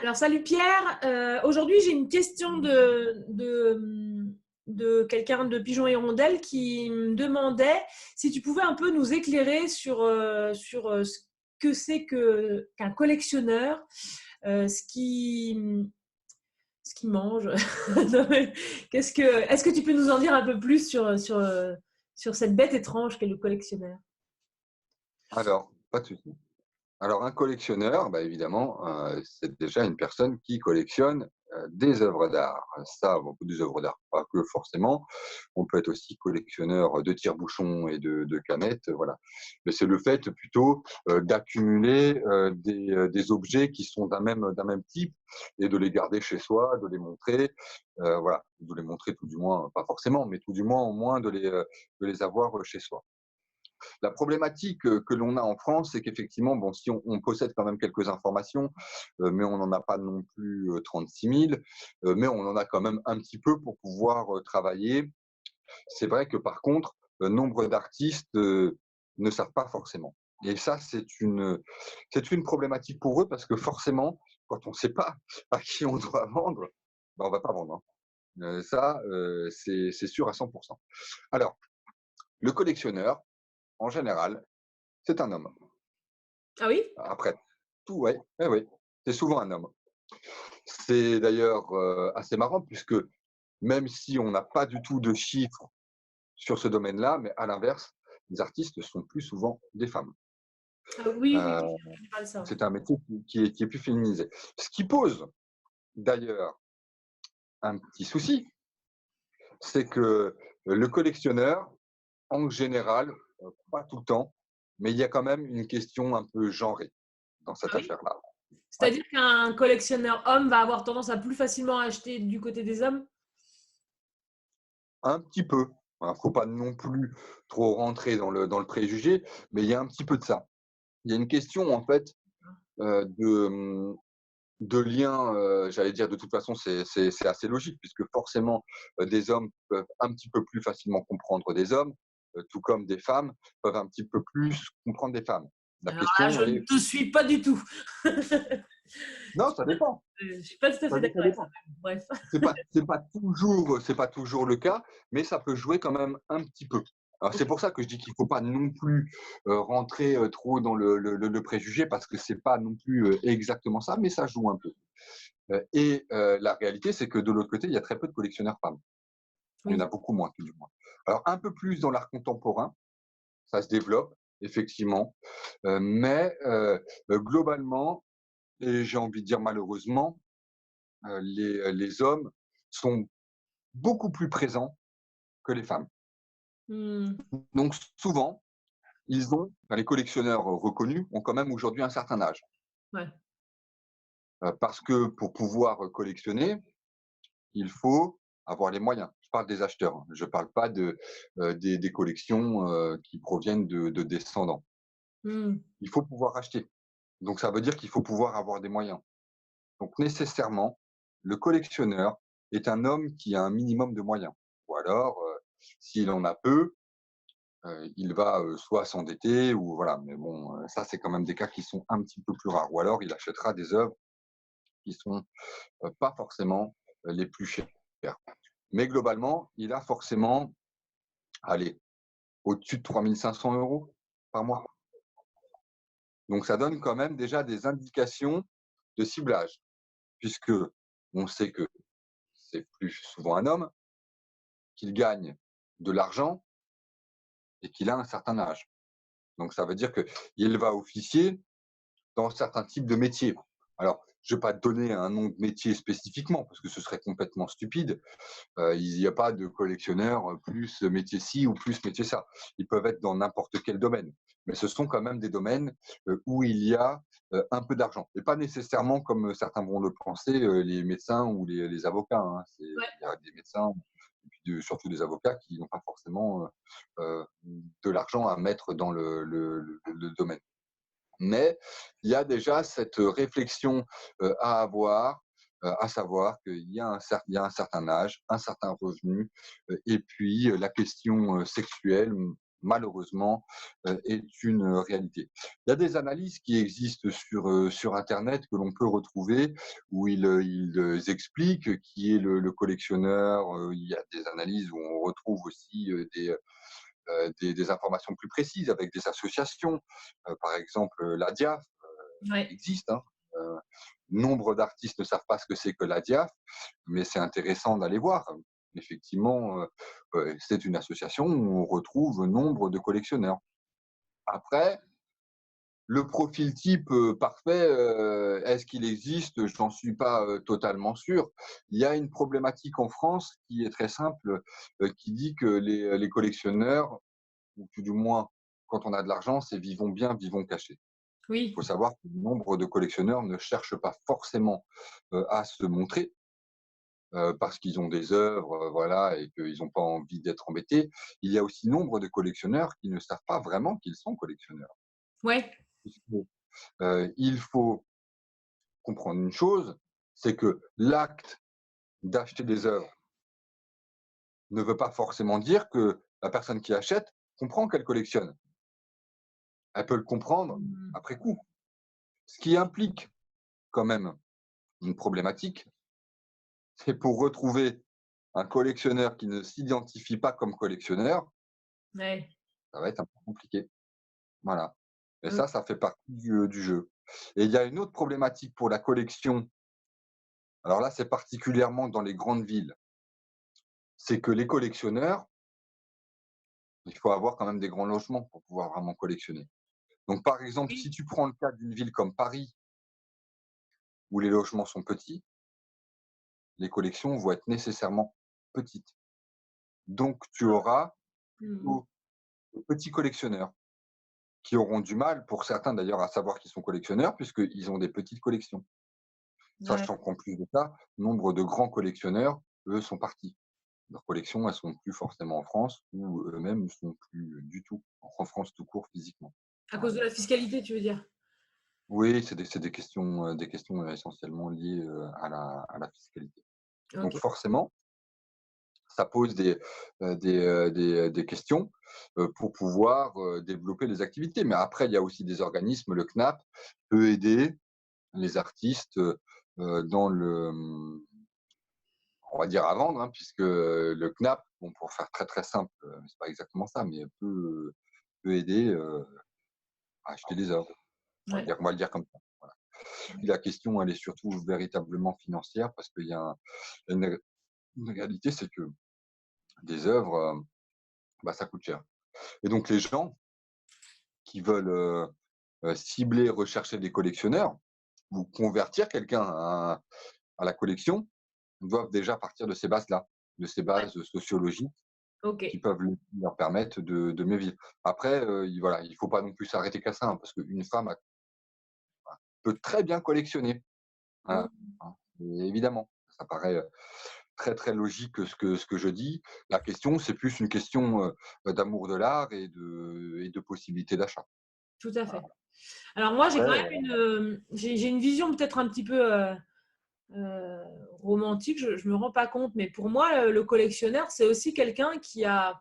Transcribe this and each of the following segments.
Alors, salut Pierre. Aujourd'hui, j'ai une question de quelqu'un de Pigeon Hirondelle qui me demandait si tu pouvais un peu nous éclairer sur ce que c'est qu'un collectionneur, ce qu'il mange. Non, mais est-ce que tu peux nous en dire un peu plus sur cette bête étrange qu'est le collectionneur? Alors, pas de souci. Alors, un collectionneur, bah, évidemment, c'est déjà une personne qui collectionne des œuvres d'art. Ça, bon, des œuvres d'art, pas que forcément. On peut être aussi collectionneur de tire-bouchons et de canettes, voilà. Mais c'est le fait plutôt d'accumuler des objets qui sont d'un même type et de les garder chez soi, de les montrer, voilà, de les montrer tout du moins, pas forcément, mais tout du moins au moins de les avoir chez soi. La problématique que l'on a en France, c'est qu'effectivement, bon, si on possède quand même quelques informations, mais on n'en a pas non plus 36 000, mais on en a quand même un petit peu pour pouvoir travailler. C'est vrai que par contre, nombre d'artistes ne savent pas forcément. Et ça, c'est une problématique pour eux parce que forcément, quand on ne sait pas à qui on doit vendre, ben, on ne va pas vendre, hein. Ça, c'est sûr à 100%. Alors, le collectionneur, en général, c'est un homme. Ah oui? Après tout, ouais, ouais, ouais, c'est souvent un homme. C'est d'ailleurs, assez marrant puisque même si on n'a pas du tout de chiffres sur ce domaine-là, mais à l'inverse, les artistes sont plus souvent des femmes. Ah oui, oui, oui, Heu, j'ai entendu parler de ça. c'est un métier qui est plus féminisé. Ce qui pose d'ailleurs un petit souci, c'est que le collectionneur, en général, pas tout le temps, mais il y a quand même une question un peu genrée dans Ah cette oui? affaire-là. Ouais, C'est-à-dire qu'un collectionneur homme va avoir tendance à plus facilement acheter du côté des hommes? un petit peu. Il faut pas non plus trop rentrer dans le préjugé, mais il y a un petit peu de ça. Il y a une question en fait, de lien, j'allais dire de toute façon c'est assez logique puisque forcément, des hommes peuvent un petit peu plus facilement comprendre des hommes, tout comme des femmes peuvent un petit peu plus comprendre des femmes. La Alors là, je question ne est te suis pas du tout. non, ça dépend, Je suis pas tout à ça fait ça d'accord avec ça. dépend. Bref. C'est pas toujours le cas, mais ça peut jouer quand même un petit peu. Alors c'est OK. pour ça que je dis qu'il faut pas non plus, rentrer, trop dans le préjugé parce que c'est pas non plus, exactement ça, mais ça joue un peu. La réalité, c'est que de l'autre côté, il y a très peu de collectionneurs femmes. Il y en Oui. a beaucoup moins, tout du moins. Alors un peu plus dans l'art contemporain, ça se développe effectivement, mais globalement et j'ai envie de dire malheureusement, les hommes sont beaucoup plus présents que les femmes. Mmh. Donc souvent, les collectionneurs reconnus ont quand même aujourd'hui un certain âge. Ouais. Parce que pour pouvoir collectionner, il faut avoir les moyens. Je parle des acheteurs, hein. Je ne parle pas des collections qui proviennent de descendants. Mmh. Il faut pouvoir acheter. Donc ça veut dire qu'il faut pouvoir avoir des moyens. Donc nécessairement, le collectionneur est un homme qui a un minimum de moyens. Ou alors, s'il en a peu, il va, soit s'endetter ou voilà, mais bon, ça, c'est quand même des cas qui sont un petit peu plus rares. Ou alors il achètera des œuvres qui sont, pas forcément, les plus chères. Mais globalement, il a forcément, allez, au-dessus de 3 500 € par mois. Donc ça donne quand même déjà des indications de ciblage, puisque on sait que c'est plus souvent un homme, qu'il gagne de l'argent et qu'il a un certain âge. Donc ça veut dire qu'il va officier dans certains types de métiers. Alors, je ne vais pas te donner un nom de métier spécifiquement, parce que ce serait complètement stupide. Il n'y a pas de collectionneur plus métier ci ou plus métier ça. Ils peuvent être dans n'importe quel domaine. Mais ce sont quand même des domaines où il y a un peu d'argent. Et pas nécessairement, comme certains vont le penser, les médecins ou les avocats, hein. Il Ouais. y a des médecins, et puis surtout des avocats qui n'ont pas forcément de l'argent à mettre dans le domaine. Mais il y a déjà cette réflexion à avoir, à savoir qu'il y a il y a un certain âge, un certain revenu, et puis la question sexuelle, malheureusement, est une réalité. Il y a des analyses qui existent sur internet que l'on peut retrouver où ils expliquent qui est le collectionneur. Il y a des analyses où on retrouve aussi, des informations plus précises avec des associations. Par exemple, la DIAF Ouais. existe, hein. Heu, Nombre d'artistes ne savent pas ce que c'est que la DIAF, mais c'est intéressant d'aller voir. Effectivement, c'est une association où on retrouve nombre de collectionneurs. Après, le profil type, parfait, est-ce qu'il existe? J'en suis pas, totalement sûr. Il y a une problématique en France qui est très simple, qui dit que les collectionneurs, ou tout du moins quand on a de l'argent, c'est vivons bien, vivons cachés. Il Oui. faut savoir que nombre de collectionneurs ne cherchent pas forcément, à se montrer, parce qu'ils ont des œuvres, voilà, et qu'ils ont pas envie d'être embêtés. Il y a aussi nombre de collectionneurs qui ne savent pas vraiment qu'ils sont collectionneurs. Ouais. Puisque, il faut comprendre une chose, c'est que l'acte d'acheter des œuvres ne veut pas forcément dire que la personne qui achète comprend qu'elle collectionne. Elle peut le comprendre Mmh. après coup. Ce qui implique quand même une problématique, c'est pour retrouver un collectionneur qui ne s'identifie pas comme collectionneur, Ouais. ça va être un peu compliqué. Voilà. Et OK. ça fait partie du jeu. Et il y a une autre problématique pour la collection, alors là, c'est particulièrement dans les grandes villes, c'est que les collectionneurs, il faut avoir quand même des grands logements pour pouvoir vraiment collectionner. Donc, par exemple, Oui. si tu prends le cas d'une ville comme Paris, où les logements sont petits, les collections vont être nécessairement petites. Donc, tu auras Mmh. plutôt de petits collectionneurs qui auront du mal, pour certains d'ailleurs, à savoir qu'ils sont collectionneurs, puisqu'ils ont des petites collections. Ouais. Sachant qu'en plus de ça, nombre de grands collectionneurs, eux, sont partis. Leurs collections, elles sont plus forcément en France ou eux-mêmes ne sont plus du tout en France tout court physiquement. À Voilà. cause de la fiscalité, tu veux dire? Oui, c'est des questions essentiellement liées, à la fiscalité. Donc OK. forcément, ça pose des questions, pour pouvoir, développer les activités. Mais après, il y a aussi des organismes, le CNAP peut aider les artistes, dans on va dire à vendre, hein, puisque le CNAP, bon, pour faire très, très simple, c'est pas exactement ça, mais peut aider, à acheter des œuvres. Ouais. On va le dire comme ça, voilà. Puis la question, elle est surtout véritablement financière parce qu'il y a une réalité, c'est que des œuvres, bah, ça coûte cher. Et donc les gens qui veulent, cibler, rechercher des collectionneurs ou convertir quelqu'un à la collection, doivent déjà partir de ces bases-là, de ces Ouais. bases sociologiques qui OK. peuvent leur permettre de mieux vivre. Après, voilà, il faut pas non plus s'arrêter qu'à ça, hein, parce qu'une femme peut très bien collectionner. Voilà, Mmh. hein, et évidemment, ça paraît, très, très logique ce que je dis. La question, c'est plus une question, d'amour de l'art et de possibilité d'achat. Tout à Voilà. fait. Alors moi, j'ai quand Après, même j'ai une vision peut-être un petit peu, heu, romantique, je me rends pas compte, mais pour moi, le collectionneur, c'est aussi quelqu'un qui a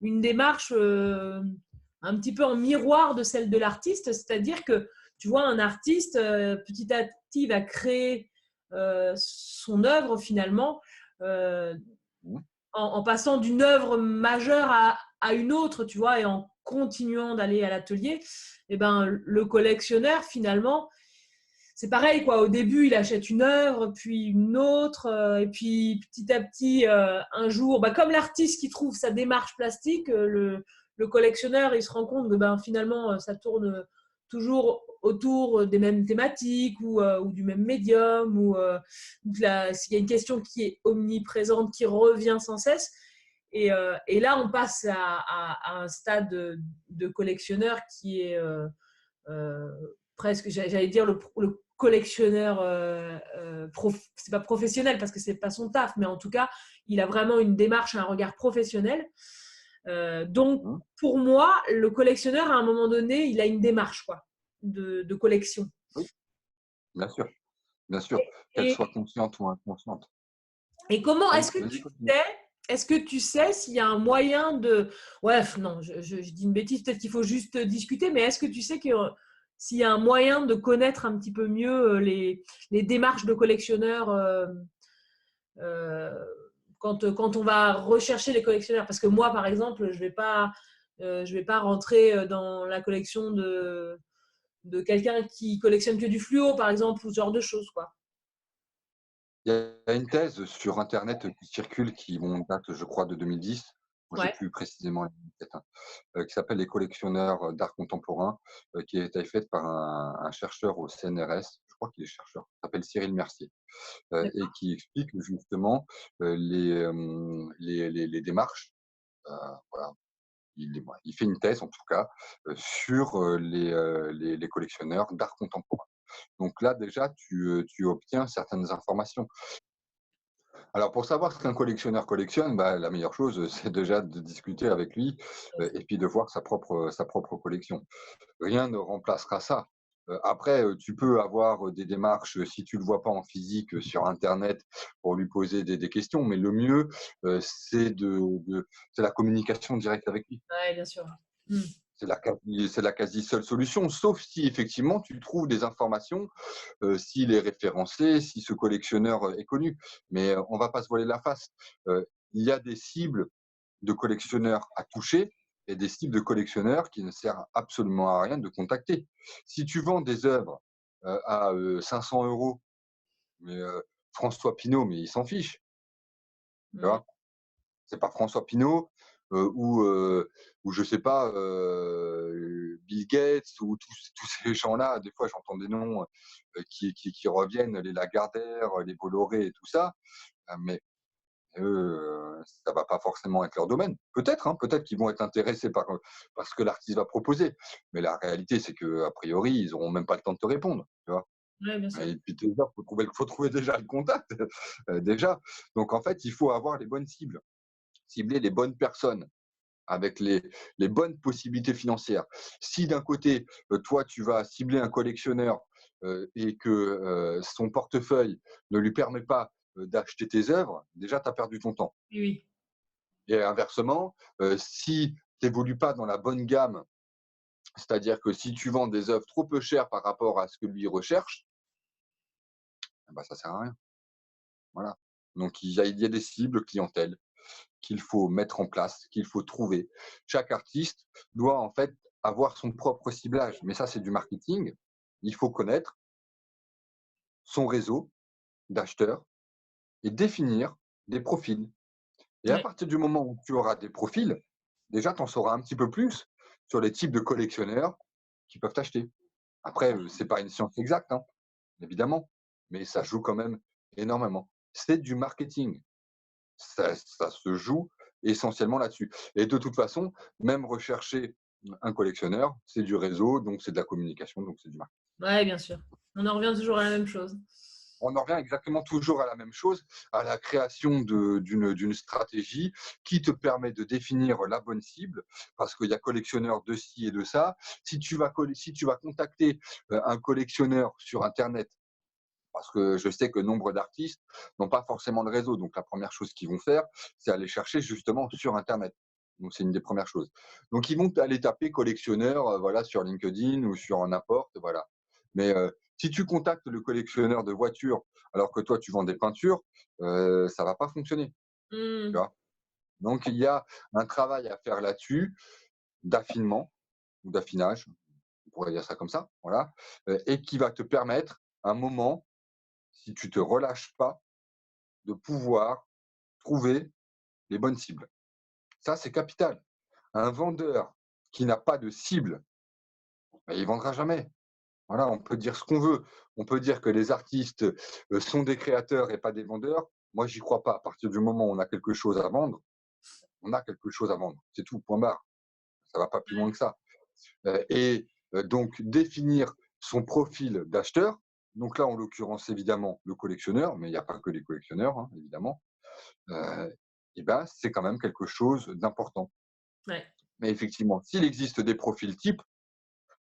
une démarche, un petit peu en miroir de celle de l'artiste. C'est-à-dire que, tu vois, un artiste, petit à petit, va créer, son œuvre finalement, heu, mmh, en passant d'une œuvre majeure à une autre, tu vois? Et en continuant d'aller à l'atelier et ben, le collectionneur finalement, c'est pareil quoi. Au début, il achète une œuvre, puis une autre, et puis petit à petit, un jour, bah, comme l'artiste qui trouve sa démarche plastique, le collectionneur, il se rend compte que ben, finalement, ça tourne toujours autour des mêmes thématiques ou du même médium, s'il y a une question qui est omniprésente, qui revient sans cesse. Et là, on passe à un stade de collectionneur qui est euh, presque, j'allais dire, le collectionneur, c'est pas professionnel parce que c'est pas son taf, mais en tout cas, il a vraiment une démarche, un regard professionnel. Donc, mmh, pour moi, le collectionneur, à un moment donné, il a une démarche quoi, de collection. oui, bien sûr, qu'elle Et, soit consciente ou inconsciente. et comment Oui, est-ce que vas-y, tu continue. sais est-ce que tu sais s'il y a un moyen de… Ouais, non, je dis une bêtise, peut-être qu'il faut juste discuter, mais est-ce que tu sais que, s'il y a un moyen de connaître un petit peu mieux les démarches de collectionneurs euh, quand on va rechercher les collectionneurs? Parce que moi, par exemple, je vais pas rentrer dans la collection de quelqu'un qui collectionne que du fluo, par exemple, ou ce genre de choses, quoi. Il y a une thèse sur internet qui circule qui date, je crois, de 2010. Moi, j'ai Ouais, plus précisément les dates, hein, qui s'appelle «Les collectionneurs d'art contemporain», qui a été faite par un chercheur au CNRS, je crois qu'il est chercheur, il s'appelle Cyril Mercier, et d'accord. qui explique justement, les démarches, heu, voilà. Il fait une thèse en tout cas, sur, les collectionneurs d'art contemporain. Donc là déjà tu obtiens certaines informations. Alors pour savoir ce qu'un collectionneur collectionne, bah, la meilleure chose, c'est déjà de discuter avec lui, et puis de voir sa propre collection. Rien ne remplacera ça. Après, tu peux avoir, des démarches, si tu le vois pas en physique, sur internet pour lui poser des questions, mais le mieux, c'est la communication directe avec lui. Ouais, bien sûr. Hmm. C'est la quasi seule solution, sauf si effectivement tu trouves des informations, s'il est référencé, si ce collectionneur, est connu. Mais, on va pas se voiler la face. Il y a des cibles de collectionneurs à toucher et des cibles de collectionneurs qui ne servent absolument à rien de contacter. Si tu vends des œuvres, à, 500 €, mais, François Pinault, mais il s'en fiche, tu Hmm. vois? C'est pas François Pinault, ou je sais pas, Bill Gates ou tous ces gens-là. Des fois, j'entends des noms, qui reviennent, les Lagardère, les Bolloré et tout ça, mais eux, ça va pas forcément être leur domaine. Peut-être, hein, peut-être qu'ils vont être intéressés par ce que l'artiste va proposer, mais la réalité, c'est qu'a priori, ils auront même pas le temps de te répondre, tu vois? Ouais, bien sûr. Et puis déjà, faut trouver déjà le contact, déjà. Donc en fait, il faut avoir les bonnes cibles, cibler les bonnes personnes avec les bonnes possibilités financières. Si d'un côté, toi, tu vas cibler un collectionneur, et que, son portefeuille ne lui permet pas, d'acheter tes œuvres, déjà, tu as perdu ton temps. Oui, oui. Et inversement, si tu évolues pas dans la bonne gamme, c'est-à-dire que si tu vends des œuvres trop peu chères par rapport à ce que lui recherche, bah, ça sert à rien. Voilà. Donc il y a des cibles clientèle qu'il faut mettre en place, qu'il faut trouver. Chaque artiste doit en fait avoir son propre ciblage, mais ça c'est du marketing. Il faut connaître son réseau d'acheteurs et définir des profils. Et à Ouais. partir du moment où tu auras des profils, déjà tu en sauras un petit peu plus sur les types de collectionneurs qui peuvent t'acheter. Après, c'est pas une science exacte, hein, évidemment, mais ça joue quand même énormément. C'est du marketing. Ça se joue essentiellement là-dessus. Et de toute façon, même rechercher un collectionneur, c'est du réseau, donc c'est de la communication, donc c'est du marketing. Ouais, bien sûr. On en revient toujours à la même chose. On en revient exactement toujours à la même chose, à la création d'une stratégie qui te permet de définir la bonne cible, parce qu'il y a collectionneurs de ci et de ça. Si tu vas contacter, un collectionneur sur internet, parce que je sais que nombre d'artistes n'ont pas forcément de réseau. Donc la première chose qu'ils vont faire, c'est aller chercher justement sur internet. Donc c'est une des premières choses. Donc ils vont aller taper collectionneur, voilà, sur LinkedIn ou sur n'importe, voilà. Mais, si tu contactes le collectionneur de voitures alors que toi tu vends des peintures, ça va pas fonctionner, tu Hmm. vois? Donc il y a un travail à faire là-dessus, d'affinement ou d'affinage, on pourrait dire ça comme ça, voilà, et qui va te permettre, à un moment, si tu te relâches pas, de pouvoir trouver les bonnes cibles. Ça, c'est capital. Un vendeur qui n'a pas de cible, bah, il vendra jamais. Voilà, on peut dire ce qu'on veut. On peut dire que les artistes, sont des créateurs et pas des vendeurs. Moi, j'y crois pas. À partir du moment où on a quelque chose à vendre, on a quelque chose à vendre. C'est tout, point barre. Ça va pas plus loin que ça. Donc définir son profil d'acheteur, donc là, en l'occurrence, évidemment, le collectionneur, mais il n'y a pas que les collectionneurs, hein, évidemment. heu, et ben, c'est quand même quelque chose d'important. Ouais. Mais effectivement, s'il existe des profils types,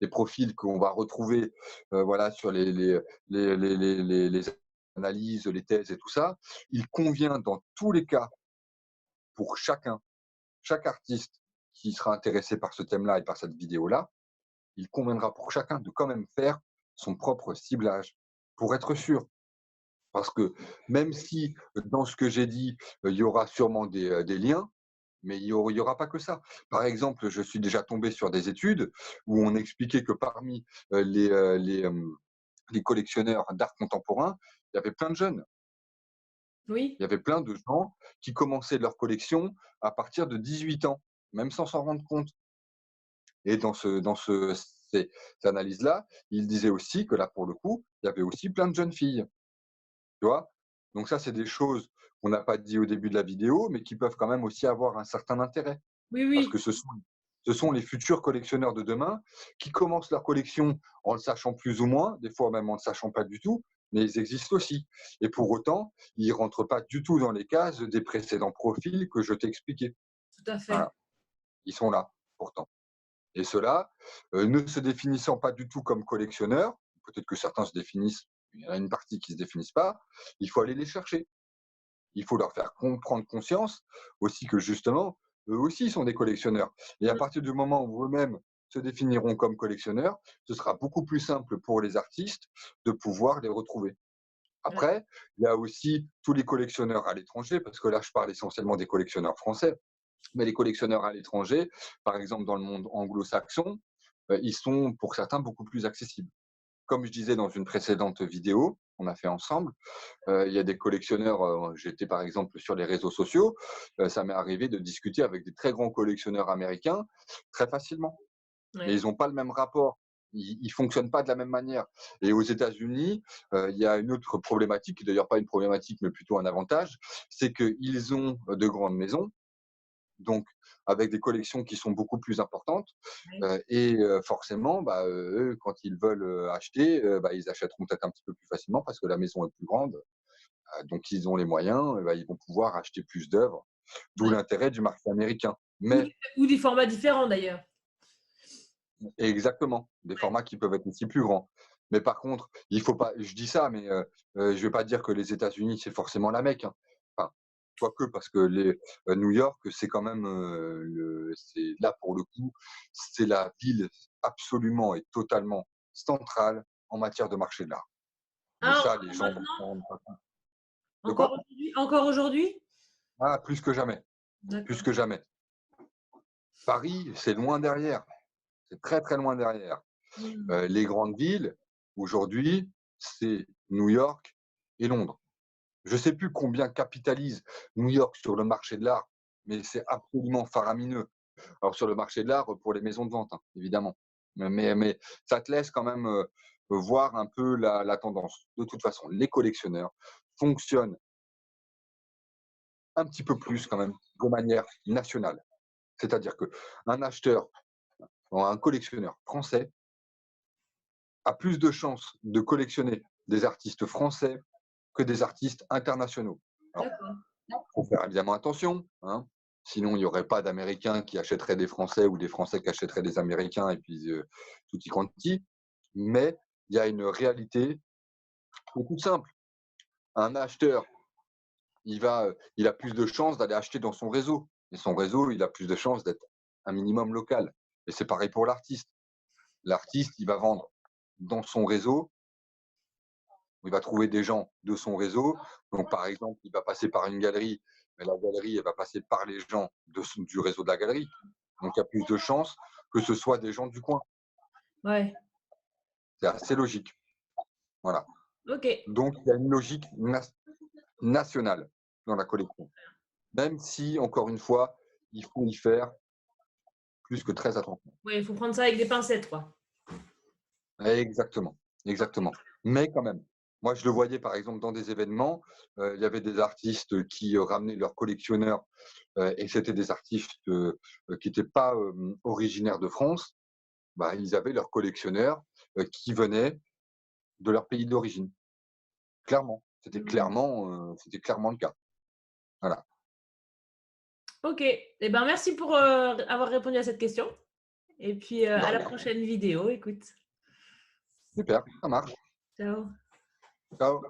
des profils qu'on va retrouver, voilà, sur les analyses, les thèses et tout ça, il convient dans tous les cas, pour chaque artiste qui sera intéressé par ce thème-là et par cette vidéo-là, il conviendra pour chacun de quand même faire son propre ciblage pour être sûr. Parce que même si dans ce que j'ai dit, il y aura sûrement des liens, mais il y aura pas que ça. Par exemple, je suis déjà tombé sur des études où on expliquait que parmi, les collectionneurs d'art contemporain, il y avait plein de jeunes. Oui, Il y avait plein de gens qui commençaient leur collection à partir de 18 ans, même sans s'en rendre compte. Et ces analyses-là, ils disaient aussi que là, pour le coup, il y avait aussi plein de jeunes filles, tu vois? Donc ça, c'est des choses qu'on n'a pas dit au début de la vidéo, mais qui peuvent quand même aussi avoir un certain intérêt. oui, Parce que oui, ce sont les futurs collectionneurs de demain qui commencent leur collection en le sachant plus ou moins, des fois même en ne le sachant pas du tout, mais ils existent aussi. Et pour autant, ils ne rentrent pas du tout dans les cases des précédents profils que je t'ai expliqués. tout à fait. Voilà, ils sont là, pourtant. Et ceux-là, ne se définissant pas du tout comme collectionneurs, peut-être que certains se définissent, il y en a une partie qui ne se définissent pas, il faut aller les chercher. Il faut leur faire prendre conscience aussi que justement, eux aussi sont des collectionneurs. Et à Mmh, partir du moment où eux-mêmes se définiront comme collectionneurs, ce sera beaucoup plus simple pour les artistes de pouvoir les retrouver. ouais, Après, il y a aussi tous les collectionneurs à l'étranger, parce que là, je parle essentiellement des collectionneurs français, mais les collectionneurs à l'étranger, par exemple dans le monde anglo-saxon, ils sont pour certains beaucoup plus accessibles. Comme je disais dans une précédente vidéo qu'on a fait ensemble, il y a des collectionneurs, j'étais par exemple sur les réseaux sociaux, ça m'est arrivé de discuter avec des très grands collectionneurs américains très facilement. Mais ouais. ils ont pas le même rapport, ils fonctionnent pas de la même manière. Et aux États-Unis, il y a une autre problématique, qui d'ailleurs pas une problématique, mais plutôt un avantage, c'est qu'ils ont de grandes maisons, donc avec des collections qui sont beaucoup plus importantes, Ouais. et forcément, bah, eux, quand ils veulent, acheter, bah, ils achèteront peut-être un petit peu plus facilement parce que la maison est plus grande. Donc ils ont les moyens, bah, ils vont pouvoir acheter plus d'œuvres, d'où Ouais. l'intérêt du marché américain. Ou Mais des ou des formats différents d'ailleurs. exactement, des Ouais, formats qui peuvent être aussi plus grands. Mais par contre, il faut pas, je dis ça, mais je vais pas dire que les États-Unis, c'est forcément la Mecque, hein. Enfin, quoique parce que New York, c'est quand même, c'est là pour le coup, c'est la ville absolument et totalement centrale en matière de marché de l'art. Mais ah, ça, les encore gens ne maintenant? s'en rendent pas compte. De Encore quoi? aujourd'hui? Encore aujourd'hui? Ah, plus D'accord. que jamais. Paris, c'est loin derrière, c'est très, très loin derrière. Mmh. Les grandes villes, aujourd'hui, c'est New York et Londres. Je ne sais plus combien capitalise New York sur le marché de l'art, mais c'est absolument faramineux. Alors sur le marché de l'art, pour les maisons de vente, hein, évidemment. Mais ça te laisse quand même, voir un peu la tendance. De toute façon, les collectionneurs fonctionnent un petit peu plus quand même de manière nationale. C'est-à-dire qu'un acheteur, un collectionneur français a plus de chances de collectionner des artistes français que des artistes internationaux. Alors, D'accord. il faut faire évidemment attention, hein, sinon il n'y aurait pas d'Américains qui achèteraient des Français ou des Français qui achèteraient des Américains et puis tutti quanti. Mais il y a une réalité qui est toute simple. Un acheteur, il a plus de chances d'aller acheter dans son réseau. Et son réseau, il a plus de chances d'être un minimum local. Et c'est pareil pour l'artiste. L'artiste, il va vendre dans son réseau, il va trouver des gens de son réseau. Donc, par exemple, il va passer par une galerie, mais la galerie, elle va passer par les gens du réseau de la galerie. Donc, il y a plus de chances que ce soit des gens du coin. Ouais. C'est assez logique. Voilà. OK. Donc, il y a une logique nationale dans la collection. Même si, encore une fois, il faut y faire plus que très attention. Ouais, il faut prendre ça avec des pincettes, quoi. Exactement, exactement. Mais quand même, moi je le voyais par exemple dans des événements, il y avait des artistes qui, ramenaient leurs collectionneurs, et c'était des artistes, qui étaient pas, originaires de France. Bah, ils avaient leurs collectionneurs, qui venaient de leur pays d'origine. Clairement, Mmh. c'était clairement le cas. Voilà. OK. Et ben, merci pour, avoir répondu à cette question et puis, De à la rien. prochaine vidéo, écoute. Super, ça marche. Ciao. Ciao.